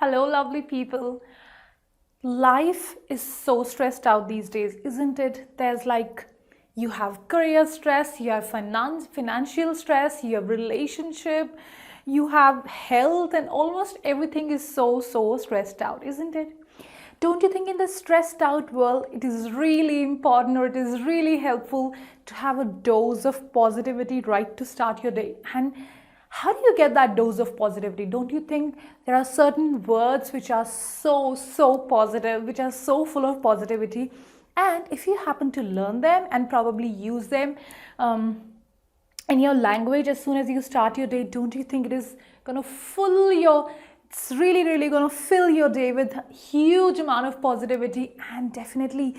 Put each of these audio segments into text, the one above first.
Hello, lovely people. Life is so stressed out these days, isn't it? There's like, you have career stress, you have financial stress, you have relationship, you have health, and almost everything is so stressed out, isn't it? Don't you think in this stressed out world, it is really important or it is really helpful to have a dose of positivity right to start your day? And how do you get that dose of positivity? Don't you think there are certain words which are so positive, which are so full of positivity? And if you happen to learn them and probably use them in your language as soon as you start your day, don't you think it is going to fill your it's really going to fill your day with a huge amount of positivity, and definitely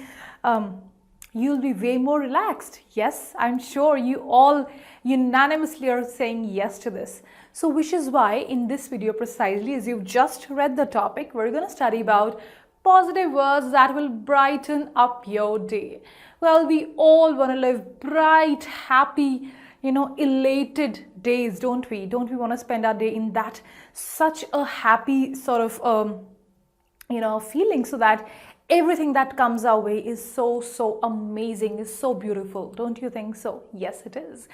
you'll be way more relaxed. Yes, I'm sure you all unanimously are saying yes to this. So which is why in this video, precisely as you've just read the topic, we're going to study about positive words that will brighten up your day. Well, we all want to live bright, happy, elated days, don't we? Don't we want to spend our day in that such a happy sort of feeling, so that everything that comes our way is so amazing, is so beautiful. Don't you think so? Yes, it is.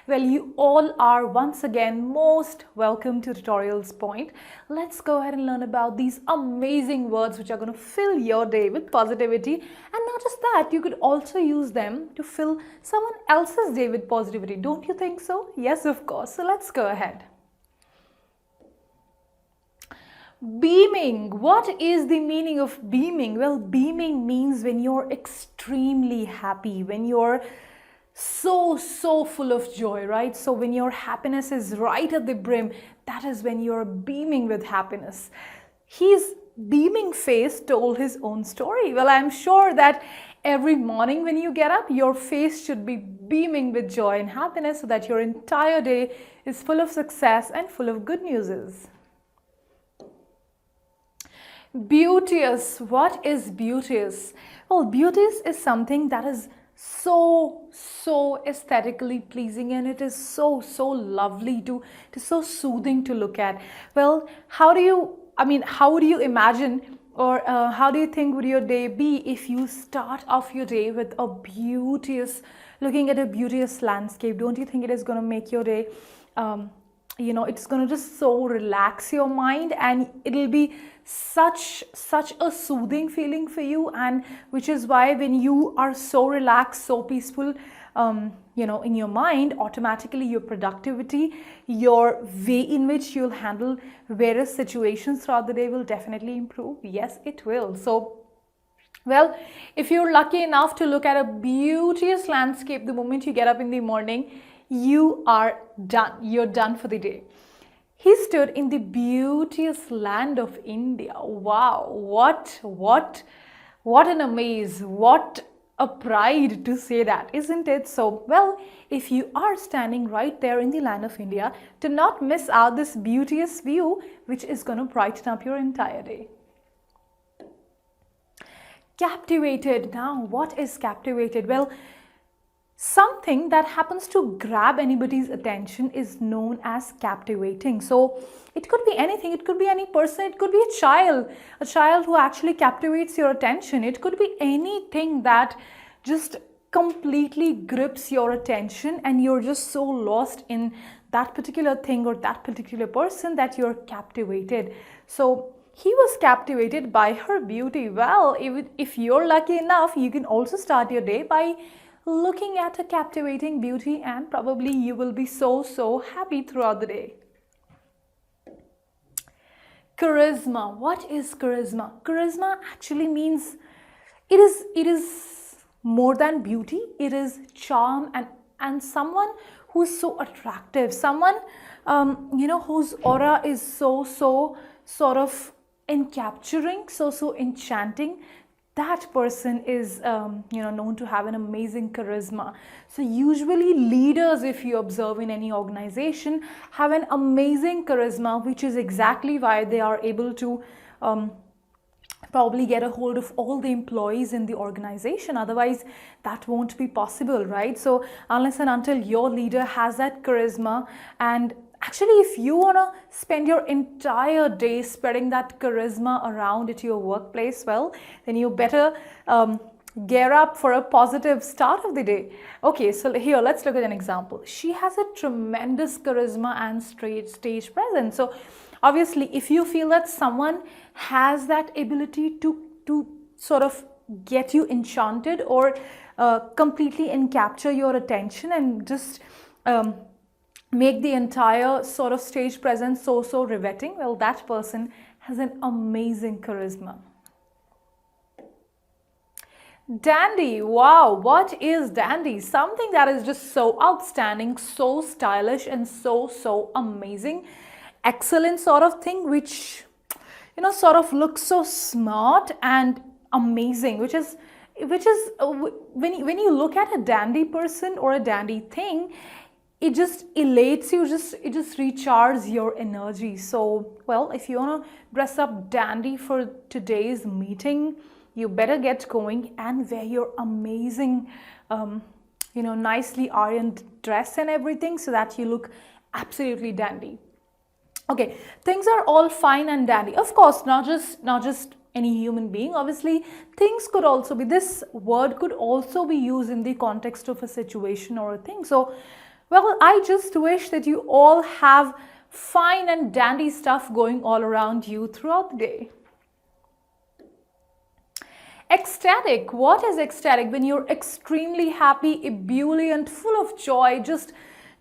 Well, you all are once again most welcome to Tutorials Point. Let's go ahead and learn about these amazing words which are going to fill your day with positivity. And not just that, you could also use them to fill someone else's day with positivity. Don't you think so? Yes, of course. So let's go ahead. Beaming. What is the meaning of beaming? Well, beaming means when you're extremely happy, when you're so full of joy, right? So when your happiness is right at the brim, that is when you're beaming with happiness. His beaming face told his own story. Well, I'm sure that every morning when you get up, your face should be beaming with joy and happiness, so that your entire day is full of success and full of good news. Beauteous. What is beauteous? Well, beauteous is something that is so aesthetically pleasing, and it is so lovely to so soothing to look at. Well, how would you imagine, or how do you think would your day be if you start off your day with looking at a beauteous landscape? Don't you think it is going to make your day it's going to just so relax your mind, and it'll be such a soothing feeling for you. And which is why when you are so relaxed, so peaceful in your mind, automatically your productivity, your way in which you'll handle various situations throughout the day will definitely improve. Yes, it will. So well, if you're lucky enough to look at a beauteous landscape the moment you get up in the morning, you are done. You're done for the day. He stood in the beauteous land of India. Wow, what an amaze, what a pride to say that, isn't it? So, well, if you are standing right there in the land of India, do not miss out this beauteous view, which is going to brighten up your entire day. Captivated. Now, what is captivated? Well, something that happens to grab anybody's attention is known as captivating. So it could be anything. It could be any person. It could be a child who actually captivates your attention. It could be anything that just completely grips your attention, and you're just so lost in that particular thing or that particular person that you're captivated. So he was captivated by her beauty. Well, if you're lucky enough, you can also start your day by looking at a captivating beauty, and probably you will be so happy throughout the day. Charisma. What is charisma? Charisma actually means it is more than beauty. It is charm and someone who is so attractive, someone whose aura is so sort of encapturing, so enchanting. That person is known to have an amazing charisma. So usually leaders, if you observe in any organization, have an amazing charisma, which is exactly why they are able to probably get a hold of all the employees in the organization. Otherwise, that won't be possible, right? So unless and until your leader has that charisma and Actually, if you want to spend your entire day spreading that charisma around at your workplace, well, then you better gear up for a positive start of the day. Okay, so here let's look at an example. She has a tremendous charisma and stage presence. So obviously, if you feel that someone has that ability to sort of get you enchanted or completely encapture your attention and just make the entire sort of stage presence so riveting, well, that person has an amazing charisma. Dandy. Wow, what is dandy? Something that is just so outstanding, so stylish, and so amazing. Excellent sort of thing, which, you know, sort of looks so smart and amazing, which is when you look at a dandy person or a dandy thing, it just elates you, it just recharges your energy. So, well, if you want to dress up dandy for today's meeting, you better get going and wear your amazing, you know, nicely ironed dress and everything so that you look absolutely dandy. Okay, things are all fine and dandy. Of course, not just any human being. Obviously, things could also be, this word could also be used in the context of a situation or a thing. So, well, I just wish that you all have fine and dandy stuff going all around you throughout the day. Ecstatic. What is ecstatic? When you're extremely happy, ebullient, full of joy, just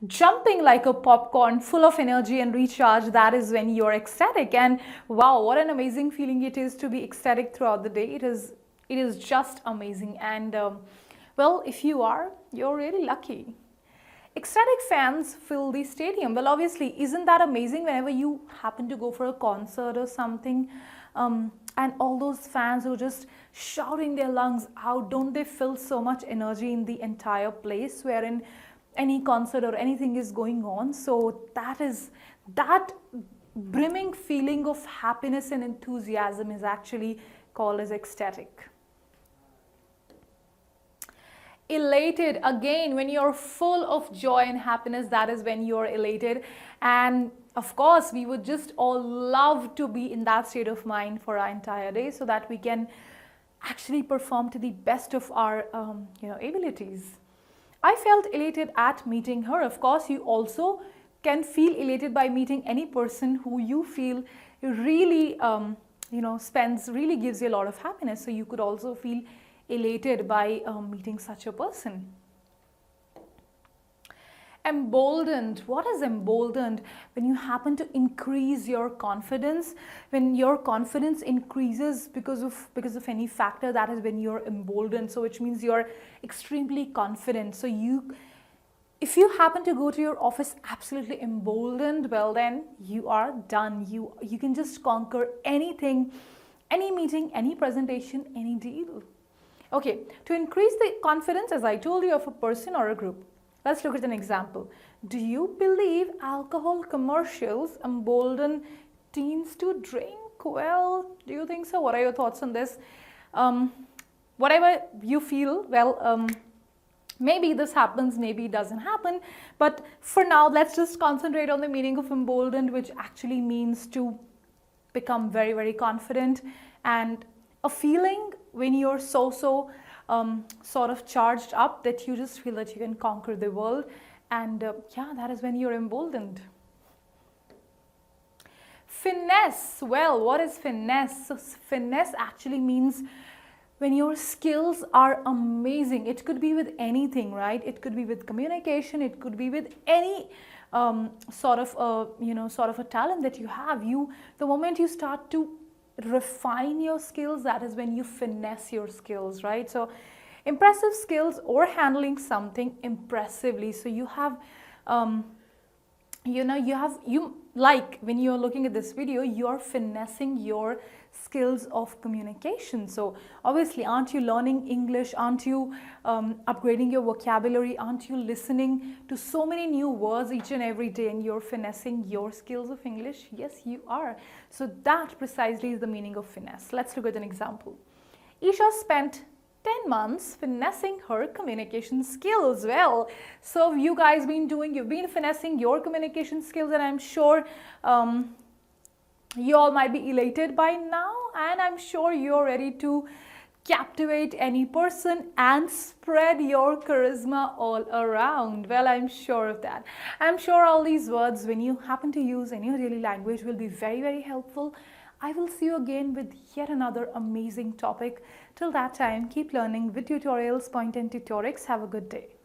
jumping like a popcorn, full of energy and recharge, that is when you're ecstatic. And wow, what an amazing feeling it is to be ecstatic throughout the day. It is just amazing. And well, if you are, you're really lucky. Ecstatic fans fill the stadium. Well, obviously, isn't that amazing whenever you happen to go for a concert or something, and all those fans who are just shouting their lungs out, don't they fill so much energy in the entire place wherein any concert or anything is going on? So that brimming feeling of happiness and enthusiasm is actually called as ecstatic. Elated. Again, when you're full of joy and happiness, that is when you're elated. And of course, we would just all love to be in that state of mind for our entire day so that we can actually perform to the best of our abilities. I felt elated at meeting her. Of course, you also can feel elated by meeting any person who you feel really really gives you a lot of happiness. So you could also feel elated by meeting such a person. Emboldened. What is emboldened? When you happen to increase your confidence, when your confidence increases because of any factor, that is when you're emboldened. So which means you're extremely confident. So if you happen to go to your office absolutely emboldened, well, then you are done. You can just conquer anything, any meeting, any presentation, any deal. Okay, to increase the confidence, as I told you, of a person or a group, let's look at an example. Do you believe alcohol commercials embolden teens to drink? Well, do you think so? What are your thoughts on this? Whatever you feel, well, maybe this happens, maybe it doesn't happen. But for now, let's just concentrate on the meaning of emboldened, which actually means to become very, very confident, and a feeling when you're so sort of charged up that you just feel that you can conquer the world. And yeah, that is when you're emboldened. Finesse. Well, what is finesse? So finesse actually means when your skills are amazing. It could be with anything, right? It could be with communication. It could be with any sort of a talent that you have. The moment you start to refine your skills, that is when you finesse your skills, right? So impressive skills or handling something impressively. So you have like when you're looking at this video, you're finessing your skills of communication. So obviously, aren't you learning English? Aren't you upgrading your vocabulary? Aren't you listening to so many new words each and every day, and you're finessing your skills of English? Yes, you are. So that precisely is the meaning of finesse. Let's look at an example. Isha spent 10 months finessing her communication skills. Well, so you guys you've been finessing your communication skills, and I'm sure you all might be elated by now, and I'm sure you're ready to captivate any person and spread your charisma all around. Well, I'm sure of that. I'm sure all these words, when you happen to use in your daily language, will be very, very helpful. I will see you again with yet another amazing topic. Till that time, keep learning with tutorials, Point and Tutorics. Have a good day.